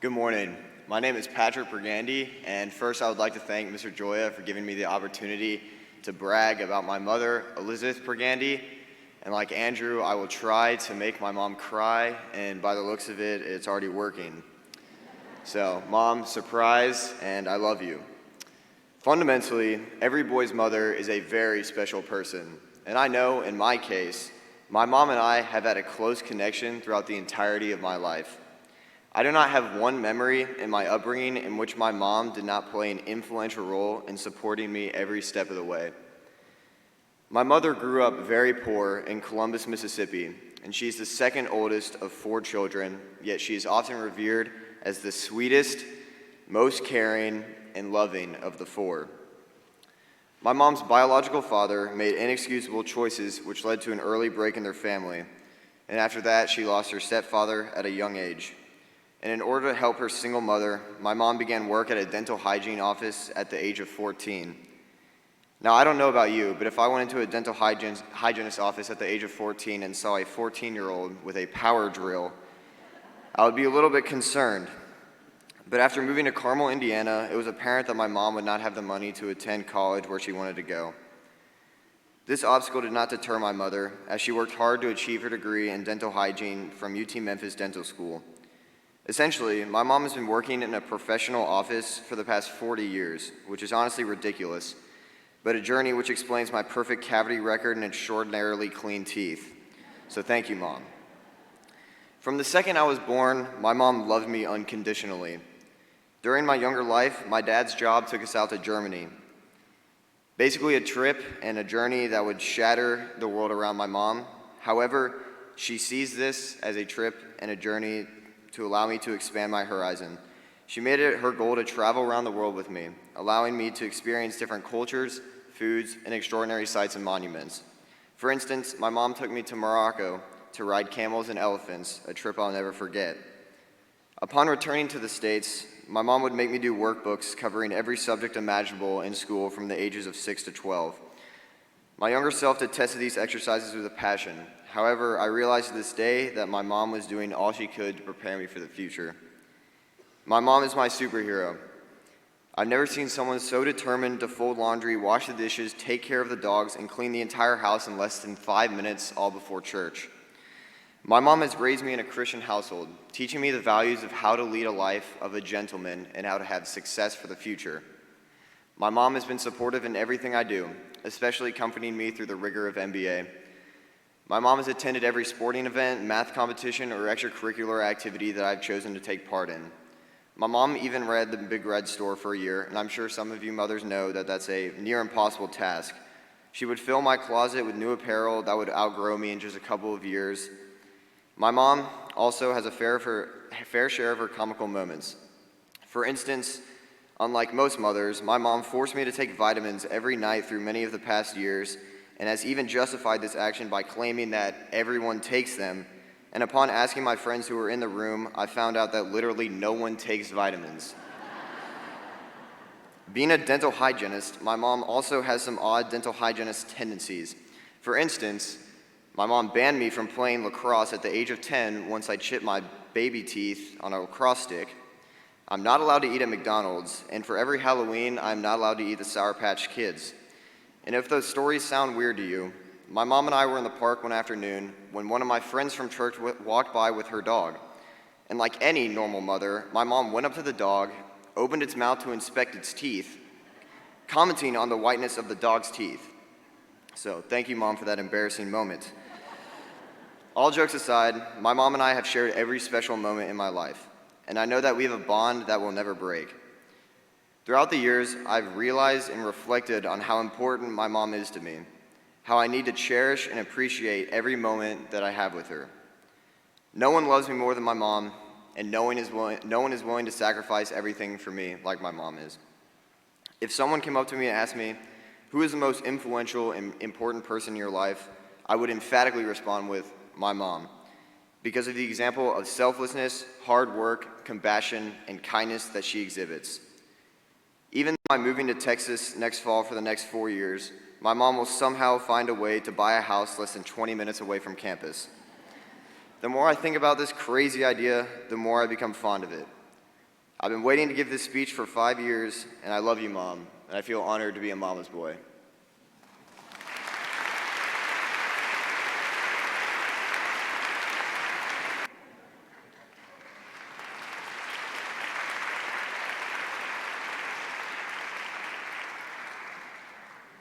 Good morning. My name is Patrick Pergande, and first I would like to thank Mr. Joya for giving me the opportunity to brag about my mother, Elizabeth Pergande. And like Andrew, I will try to make my mom cry, and by the looks of it, it's already working. So, Mom, surprise, and I love you. Fundamentally, every boy's mother is a very special person, and I know, in my case, my mom and I have had a close connection throughout the entirety of my life. I do not have one memory in my upbringing in which my mom did not play an influential role in supporting me every step of the way. My mother grew up very poor in Columbus, Mississippi, and she's the second oldest of 4 children, yet she is often revered as the sweetest, most caring, and loving of the 4. My mom's biological father made inexcusable choices which led to an early break in their family, and after that she lost her stepfather at a young age. And in order to help her single mother, my mom began work at a dental hygiene office at the age of 14. Now, I don't know about you, but if I went into a dental hygienist office at the age of 14 and saw a 14-year-old with a power drill, I would be a little bit concerned. But after moving to Carmel, Indiana, it was apparent that my mom would not have the money to attend college where she wanted to go. This obstacle did not deter my mother, as she worked hard to achieve her degree in dental hygiene from UT Memphis Dental School. Essentially, my mom has been working in a professional office for the past 40 years, which is honestly ridiculous, but a journey which explains my perfect cavity record and extraordinarily clean teeth. So thank you, Mom. From the second I was born, my mom loved me unconditionally. During my younger life, my dad's job took us out to Germany. Basically a trip and a journey that would shatter the world around my mom. However, she sees this as a trip and a journey to allow me to expand my horizon. She made it her goal to travel around the world with me, allowing me to experience different cultures, foods, and extraordinary sights and monuments. For instance, my mom took me to Morocco to ride camels and elephants, a trip I'll never forget. Upon returning to the States, my mom would make me do workbooks covering every subject imaginable in school from the ages of 6 to 12. My younger self detested these exercises with a passion. However, I realized to this day that my mom was doing all she could to prepare me for the future. My mom is my superhero. I've never seen someone so determined to fold laundry, wash the dishes, take care of the dogs, and clean the entire house in less than 5 minutes, all before church. My mom has raised me in a Christian household, teaching me the values of how to lead a life of a gentleman and how to have success for the future. My mom has been supportive in everything I do, especially accompanying me through the rigor of MBA. My mom has attended every sporting event, math competition, or extracurricular activity that I've chosen to take part in. My mom even read the Big Red Store for a year, and I'm sure some of you mothers know that that's a near impossible task. She would fill my closet with new apparel that would outgrow me in just a couple of years. My mom also has a fair share of her comical moments. For instance, unlike most mothers, my mom forced me to take vitamins every night through many of the past years, and has even justified this action by claiming that everyone takes them. And upon asking my friends who were in the room, I found out that literally no one takes vitamins. Being a dental hygienist, my mom also has some odd dental hygienist tendencies. For instance, my mom banned me from playing lacrosse at the age of 10 once I chipped my baby teeth on a lacrosse stick. I'm not allowed to eat at McDonald's, and for every Halloween, I'm not allowed to eat the Sour Patch Kids. And if those stories sound weird to you, my mom and I were in the park one afternoon when one of my friends from church walked by with her dog. And like any normal mother, my mom went up to the dog, opened its mouth to inspect its teeth, commenting on the whiteness of the dog's teeth. So thank you, Mom, for that embarrassing moment. All jokes aside, my mom and I have shared every special moment in my life, and I know that we have a bond that will never break. Throughout the years, I've realized and reflected on how important my mom is to me, how I need to cherish and appreciate every moment that I have with her. No one loves me more than my mom, and no one is willing to sacrifice everything for me like my mom is. If someone came up to me and asked me, who is the most influential and important person in your life, I would emphatically respond with my mom, because of the example of selflessness, hard work, compassion, and kindness that she exhibits. Even though I'm moving to Texas next fall for the next 4 years, my mom will somehow find a way to buy a house less than 20 minutes away from campus. The more I think about this crazy idea, the more I become fond of it. I've been waiting to give this speech for 5 years, and I love you, Mom, and I feel honored to be a mama's boy.